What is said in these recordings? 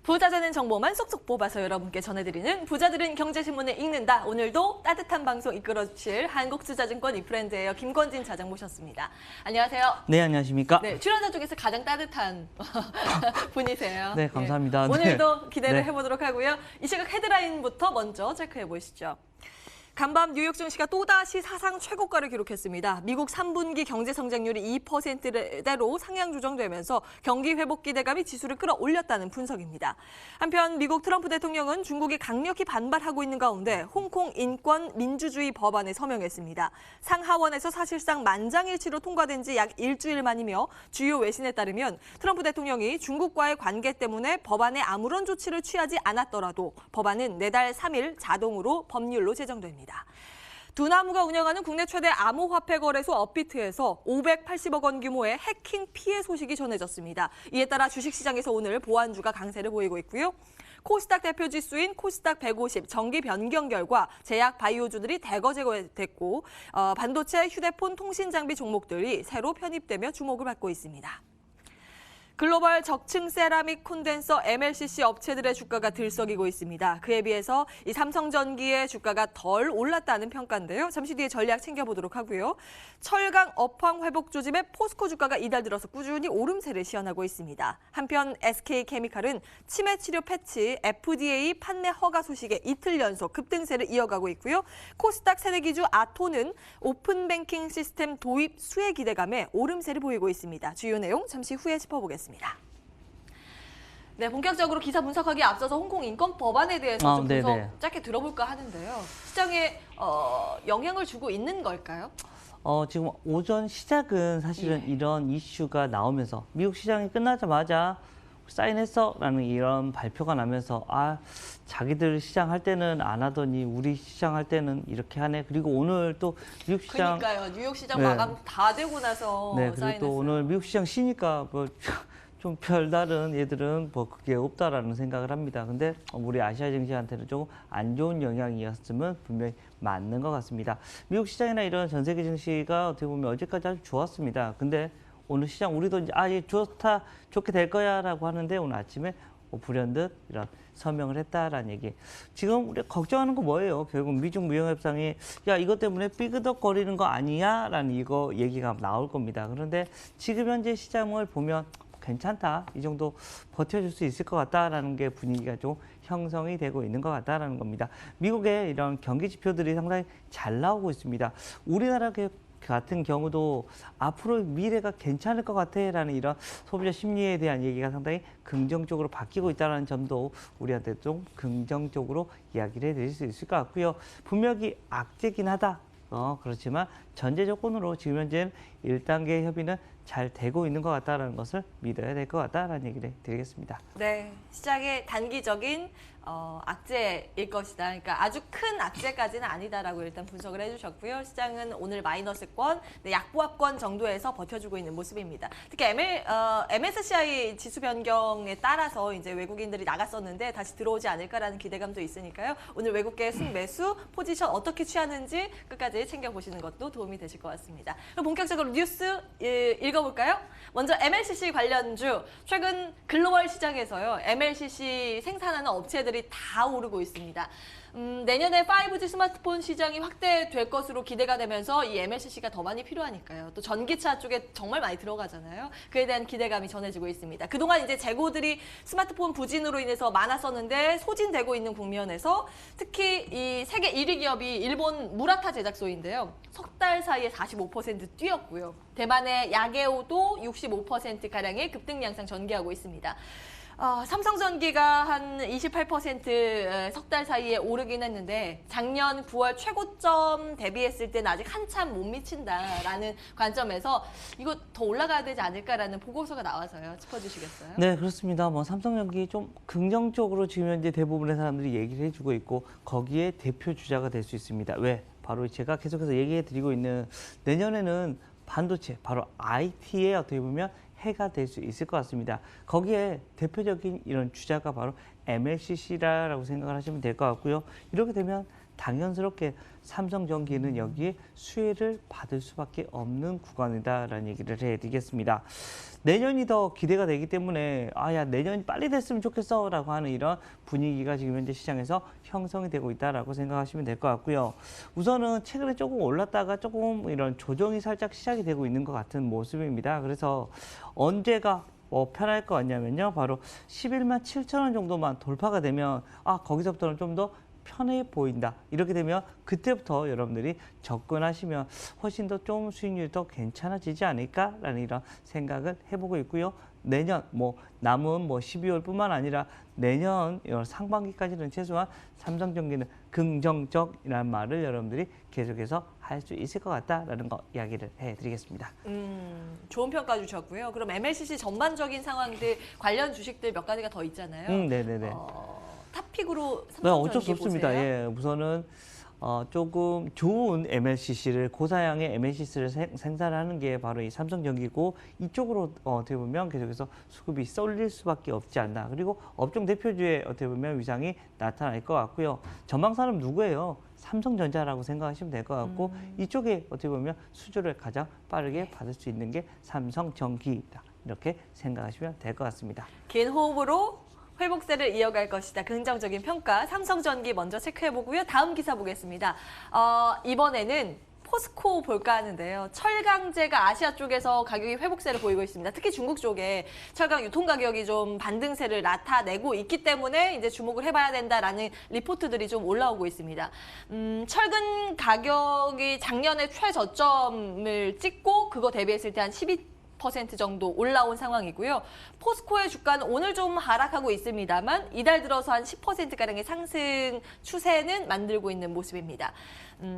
부자 되는 정보만 쏙쏙 뽑아서 여러분께 전해드리는 부자들은 경제신문을 읽는다. 오늘도 따뜻한 방송 이끌어주실 한국투자증권 이프렌드예요. 김권진 차장 모셨습니다. 안녕하세요. 네, 안녕하십니까? 네, 출연자 중에서 가장 따뜻한 분이세요. 네, 감사합니다. 네. 오늘도 네. 기대를 네. 해보도록 하고요. 이 시각 헤드라인부터 먼저 체크해 보시죠. 간밤 뉴욕 증시가 또다시 사상 최고가를 기록했습니다. 미국 3분기 경제 성장률이 2%대로 상향 조정되면서 경기 회복 기대감이 지수를 끌어올렸다는 분석입니다. 한편 미국 트럼프 대통령은 중국이 강력히 반발하고 있는 가운데 홍콩 인권 민주주의 법안에 서명했습니다. 상하원에서 사실상 만장일치로 통과된 지 약 일주일 만이며 주요 외신에 따르면 트럼프 대통령이 중국과의 관계 때문에 법안에 아무런 조치를 취하지 않았더라도 법안은 내달 3일 자동으로 법률로 제정됩니다. 두나무가 운영하는 국내 최대 암호화폐 거래소 업비트에서 580억 원 규모의 해킹 피해 소식이 전해졌습니다. 이에 따라 주식시장에서 오늘 보완주가 강세를 보이고 있고요. 코스닥 대표 지수인 코스닥 150 정기 변경 결과 제약 바이오주들이 대거 제거됐고 반도체, 휴대폰, 통신 장비 종목들이 새로 편입되며 주목을 받고 있습니다. 글로벌 적층 세라믹 콘덴서 MLCC 업체들의 주가가 들썩이고 있습니다. 그에 비해서 이 삼성전기의 주가가 덜 올랐다는 평가인데요. 잠시 뒤에 전략 챙겨보도록 하고요. 철강 업황 회복 조짐의 포스코 주가가 이달 들어서 꾸준히 오름세를 시현하고 있습니다. 한편 SK케미칼은 치매 치료 패치 FDA 판매 허가 소식에 이틀 연속 급등세를 이어가고 있고요. 코스닥 세대기주 아토는 오픈뱅킹 시스템 도입 수혜 기대감에 오름세를 보이고 있습니다. 주요 내용 잠시 후에 짚어보겠습니다. 네, 본격적으로 기사 분석하기에 앞서서 홍콩 인권 법안에 대해서 좀 분석 짧게 들어볼까 하는데요. 시장에 영향을 주고 있는 걸까요? 지금 오전 시작은 사실은 이런 이슈가 나오면서 미국 시장이 끝나자마자 사인했어? 라는 이런 발표가 나면서 자기들 시장 할 때는 안 하더니 우리 시장 할 때는 이렇게 하네. 그리고 오늘 또 뉴욕 시장 그러니까요. 뉴욕 시장 마감 다 되고 나서 그리고 사인했어요. 또 오늘 미국 시장 쉬니까 좀 별다른 얘들은 그게 없다라는 생각을 합니다. 근데 우리 아시아 증시한테는 조금 안 좋은 영향이었으면 분명히 맞는 것 같습니다. 미국 시장이나 이런 전 세계 증시가 어떻게 보면 어제까지 아주 좋았습니다. 근데 오늘 시장 우리도 이제 좋게 될 거야라고 하는데 오늘 아침에 불현듯 이런 서명을 했다라는 얘기. 지금 우리 걱정하는 거 뭐예요? 결국 미중 무역협상이 이것 때문에 삐그덕거리는 거 아니야라는 얘기가 나올 겁니다. 그런데 지금 현재 시장을 보면 괜찮다. 이 정도 버텨줄 수 있을 것 같다라는 게 분위기가 좀 형성이 되고 있는 것 같다라는 겁니다. 미국의 이런 경기 지표들이 상당히 잘 나오고 있습니다. 우리나라 같은 경우도 앞으로 미래가 괜찮을 것 같아라는 이런 소비자 심리에 대한 얘기가 상당히 긍정적으로 바뀌고 있다는 점도 우리한테 좀 긍정적으로 이야기를 해드릴 수 있을 것 같고요. 분명히 악재긴 하다. 그렇지만 전제 조건으로 지금 현재는 1단계 협의는 잘 되고 있는 것 같다는 것을 믿어야 될 것 같다라는 얘기를 드리겠습니다. 네, 시장의 단기적인 악재일 것이다. 그러니까 아주 큰 악재까지는 아니다라고 일단 분석을 해주셨고요. 시장은 오늘 마이너스권, 약보합권 정도에서 버텨주고 있는 모습입니다. 특히 MSCI 지수 변경에 따라서 이제 외국인들이 나갔었는데 다시 들어오지 않을까라는 기대감도 있으니까요. 오늘 외국계 순매수 포지션 어떻게 취하는지 끝까지 챙겨보시는 것도 도움이 되실 것 같습니다. 그럼 본격적으로 뉴스 읽어볼까요? 먼저 MLCC 관련주, 최근 글로벌 시장에서요. MLCC 생산하는 업체들이 다 오르고 있습니다. 내년에 5G 스마트폰 시장이 확대될 것으로 기대가 되면서 이 MLCC가 더 많이 필요하니까요. 또 전기차 쪽에 정말 많이 들어가잖아요. 그에 대한 기대감이 전해지고 있습니다. 그동안 이제 재고들이 스마트폰 부진으로 인해서 많았었는데 소진되고 있는 국면에서 특히 이 세계 1위 기업이 일본 무라타 제작소인데요. 석 달 사이에 45% 뛰었고요. 대만의 야게오도 65%가량의 급등 양상 전개하고 있습니다. 삼성전기가 한 28% 석 달 사이에 오르긴 했는데 작년 9월 최고점 대비했을 때는 아직 한참 못 미친다라는 관점에서 이거 더 올라가야 되지 않을까라는 보고서가 나와서요. 짚어주시겠어요? 네, 그렇습니다. 삼성전기 좀 긍정적으로 지금 현재 대부분의 사람들이 얘기를 해주고 있고 거기에 대표 주자가 될 수 있습니다. 왜? 바로 제가 계속해서 얘기해드리고 있는 내년에는 반도체, 바로 IT에 어떻게 보면 해가 될 수 있을 것 같습니다. 거기에 대표적인 이런 주자가 바로 MLCC라고 생각을 하시면 될 것 같고요. 이렇게 되면 당연스럽게 삼성전기는 여기에 수혜를 받을 수밖에 없는 구간이다라는 얘기를 해드리겠습니다. 내년이 더 기대가 되기 때문에 야 내년이 빨리 됐으면 좋겠어라고 하는 이런 분위기가 지금 현재 시장에서 형성이 되고 있다라고 생각하시면 될 것 같고요. 우선은 최근에 조금 올랐다가 조금 이런 조정이 살짝 시작이 되고 있는 것 같은 모습입니다. 그래서 언제가 편할 것 같냐면요. 바로 11만 7천 원 정도만 돌파가 되면 거기서부터는 좀 더 편해 보인다. 이렇게 되면 그때부터 여러분들이 접근하시면 훨씬 더 좀 수익률이 더 괜찮아지지 않을까라는 이런 생각을 해보고 있고요. 내년 남은 12월뿐만 아니라 내년 상반기까지는 최소한 삼성전기는 긍정적이라는 말을 여러분들이 계속해서 할 수 있을 것 같다라는 거 이야기를 해드리겠습니다. 좋은 평가 주셨고요. 그럼 MLCC 전반적인 상황들 관련 주식들 몇 가지가 더 있잖아요. 네네네. 탑픽으로 네, 삼성전기 어쩔 수 없습니다. 보세요. 예, 우선은 조금 좋은 MLCC를 고사양의 MLCC를 생산하는 게 바로 이 삼성전기고 이쪽으로 어떻게 보면 계속해서 수급이 쏠릴 수밖에 없지 않나. 그리고 업종 대표주의 어떻게 보면 위상이 나타날 것 같고요. 전망사는 누구예요? 삼성전자라고 생각하시면 될 것 같고 이쪽에 어떻게 보면 수주를 가장 빠르게 받을 수 있는 게 삼성전기다. 이렇게 생각하시면 될 것 같습니다. 긴 호흡으로 회복세를 이어갈 것이다. 긍정적인 평가. 삼성전기 먼저 체크해보고요. 다음 기사 보겠습니다. 이번에는 포스코 볼까 하는데요. 철강제가 아시아 쪽에서 가격이 회복세를 보이고 있습니다. 특히 중국 쪽에 철강 유통 가격이 좀 반등세를 나타내고 있기 때문에 이제 주목을 해봐야 된다라는 리포트들이 좀 올라오고 있습니다. 철근 가격이 작년에 최저점을 찍고 그거 대비했을 때 한 12% 정도 올라온 상황이고요. 포스코의 주가는 오늘 좀 하락하고 있습니다만 이달 들어서 한 10%가량의 상승 추세는 만들고 있는 모습입니다.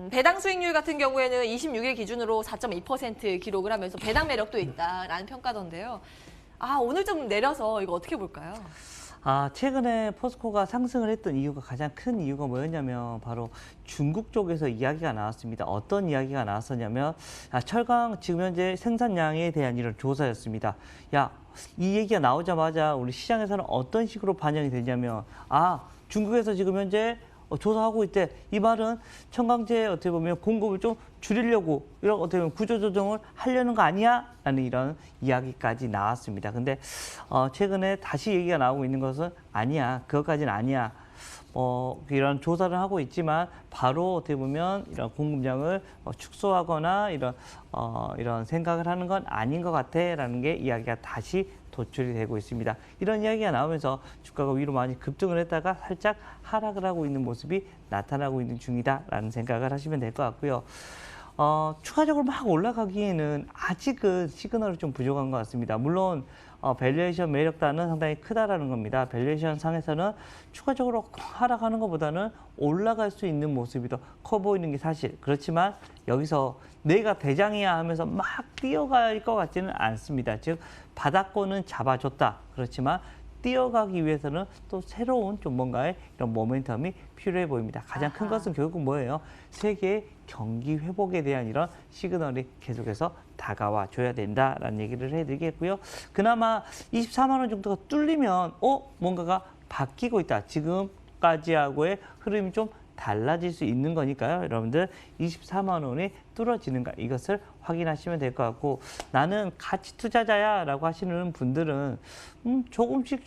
배당 수익률 같은 경우에는 26일 기준으로 4.2% 기록을 하면서 배당 매력도 있다라는 평가던데요. 오늘 좀 내려서 이거 어떻게 볼까요? 최근에 포스코가 상승을 했던 이유가 가장 큰 이유가 뭐였냐면 바로 중국 쪽에서 이야기가 나왔습니다. 어떤 이야기가 나왔었냐면 철강 지금 현재 생산량에 대한 이런 조사였습니다. 이 얘기가 나오자마자 우리 시장에서는 어떤 식으로 반영이 되냐면 중국에서 지금 현재 조사하고 있대. 이 말은 청강제 어떻게 보면 공급을 좀 줄이려고 이런 어떻게 보면 구조조정을 하려는 거 아니야? 라는 이런 이야기까지 나왔습니다. 근데 최근에 다시 얘기가 나오고 있는 것은 아니야. 그것까지는 아니야. 이런 조사를 하고 있지만 바로 어떻게 보면 이런 공급량을 축소하거나 이런 생각을 하는 건 아닌 것 같아라는 게 이야기가 다시 도출이 되고 있습니다. 이런 이야기가 나오면서 주가가 위로 많이 급등을 했다가 살짝 하락을 하고 있는 모습이 나타나고 있는 중이다라는 생각을 하시면 될 것 같고요. 추가적으로 막 올라가기에는 아직은 시그널이 좀 부족한 것 같습니다. 물론 밸류에이션 매력단은 상당히 크다라는 겁니다. 밸류에이션 상에서는 추가적으로 하락하는 것보다는 올라갈 수 있는 모습이 더 커 보이는 게 사실. 그렇지만 여기서 내가 대장이야 하면서 막 뛰어갈 것 같지는 않습니다. 즉 바닥권은 잡아줬다. 그렇지만 뛰어가기 위해서는 또 새로운 좀 뭔가의 이런 모멘텀이 필요해 보입니다. 가장 큰 것은 결국 뭐예요? 세계의 경기 회복에 대한 이런 시그널이 계속해서 다가와 줘야 된다라는 얘기를 해드리겠고요. 그나마 24만 원 정도가 뚫리면 뭔가가 바뀌고 있다. 지금까지하고의 흐름이 좀 달라질 수 있는 거니까요. 여러분들 24만 원이 뚫어지는가 이것을 확인하시면 될 것 같고 나는 가치 투자자야 라고 하시는 분들은 조금씩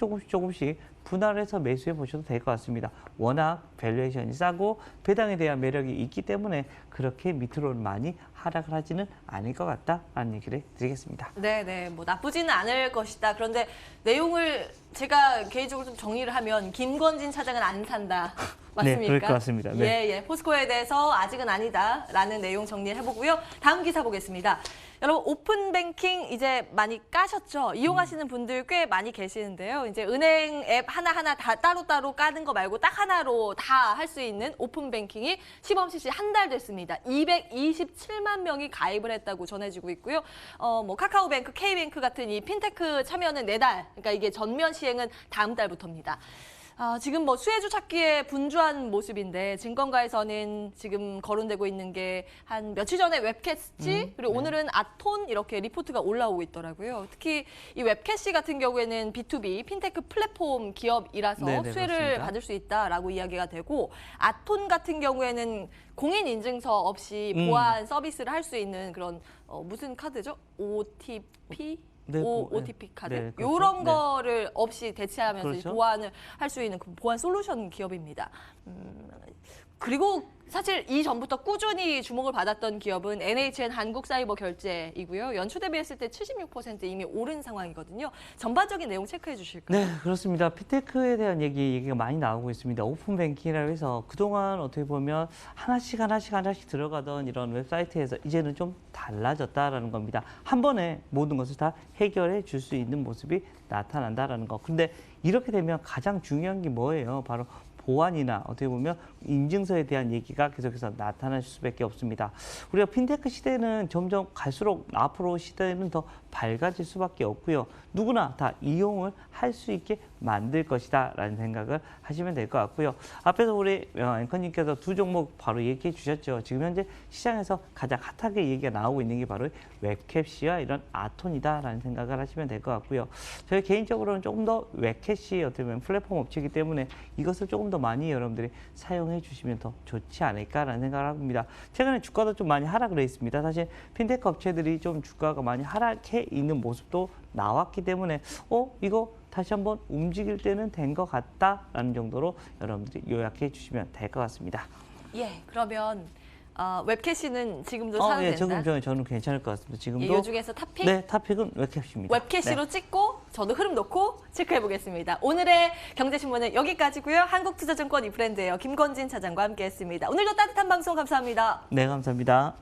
분할해서 매수해 보셔도 될 것 같습니다. 워낙 밸류에이션이 싸고 배당에 대한 매력이 있기 때문에 그렇게 밑으로 많이 하락을 하지는 않을 것 같다라는 얘기를 드리겠습니다. 네네, 나쁘지는 않을 것이다. 그런데 내용을 제가 개인적으로 좀 정리를 하면 김건진 차장은 안 산다. 맞습니까? 네, 그럴 것 같습니다. 네. 예. 포스코에 대해서 아직은 아니다라는 내용 정리를 해보고요. 다음 기사 보겠습니다. 여러분 오픈뱅킹 이제 많이 까셨죠? 이용하시는 분들 꽤 많이 계시는데요. 이제 은행 앱 하나하나 다 따로따로 까는 거 말고 딱 하나로 다 할 수 있는 오픈뱅킹이 시범 실시 한 달 됐습니다. 227만 명이 가입을 했다고 전해지고 있고요. 카카오뱅크, K뱅크 같은 이 핀테크 참여는 4달, 그러니까 이게 전면 시행은 다음 달부터입니다. 지금 수혜주 찾기에 분주한 모습인데 증권가에서는 지금 거론되고 있는 게 한 며칠 전에 웹캐시 그리고 오늘은 아톤 이렇게 리포트가 올라오고 있더라고요. 특히 이 웹캐시 같은 경우에는 B2B 핀테크 플랫폼 기업이라서 네네, 수혜를 맞습니다. 받을 수 있다라고 이야기가 되고 아톤 같은 경우에는 공인 인증서 없이 보안 서비스를 할 수 있는 그런 무슨 카드죠? OTP? 네, OTP 카드 네, 그렇죠. 이런 네. 거를 없이 대체하면서 그렇죠. 보완을 할 수 있는 그 보안 솔루션 기업입니다. 그리고 사실 이전부터 꾸준히 주목을 받았던 기업은 NHN 한국사이버결제이고요. 연초 대비했을 때 76% 이미 오른 상황이거든요. 전반적인 내용 체크해 주실까요? 네, 그렇습니다. 피테크에 대한 얘기가 많이 나오고 있습니다. 오픈 뱅킹이라고 해서 그동안 어떻게 보면 하나씩 들어가던 이런 웹사이트에서 이제는 좀 달라졌다라는 겁니다. 한 번에 모든 것을 다 해결해 줄 수 있는 모습이 나타난다라는 거. 근데 이렇게 되면 가장 중요한 게 뭐예요? 바로 보안이나 어떻게 보면 인증서에 대한 얘기가 계속해서 나타날 수밖에 없습니다. 우리가 핀테크 시대는 점점 갈수록 앞으로 시대는 더 밝아질 수밖에 없고요. 누구나 다 이용을 할 수 있게 만들 것이다 라는 생각을 하시면 될 것 같고요. 앞에서 우리 앵커님께서 두 종목 바로 얘기해 주셨죠. 지금 현재 시장에서 가장 핫하게 얘기가 나오고 있는 게 바로 웹캡시와 이런 아톤이다 라는 생각을 하시면 될 것 같고요. 저희 개인적으로는 조금 더 웹캡시 어떻게 보면 플랫폼 업체이기 때문에 이것을 조금 더 많이 여러분들이 사용해 주시면 더 좋지 않을까라는 생각을 합니다. 최근에 주가도 좀 많이 하락을 해 있습니다. 사실 핀테크 업체들이 좀 주가가 많이 하락해 있는 모습도 나왔기 때문에 이거 다시 한번 움직일 때는 된 것 같다라는 정도로 여러분들이 요약해 주시면 될 것 같습니다. 예, 그러면 웹캐시는 지금도 사도 예, 된다? 저는 괜찮을 것 같습니다. 지금도 이 중에서 탑픽? 네, 탑픽은 웹캡시입니다. 웹캐시로 찍고 저도 흐름 놓고 체크해 보겠습니다. 오늘의 경제신문은 여기까지고요. 한국투자증권 이브랜드예요. 김건진 차장과 함께했습니다. 오늘도 따뜻한 방송 감사합니다. 네, 감사합니다.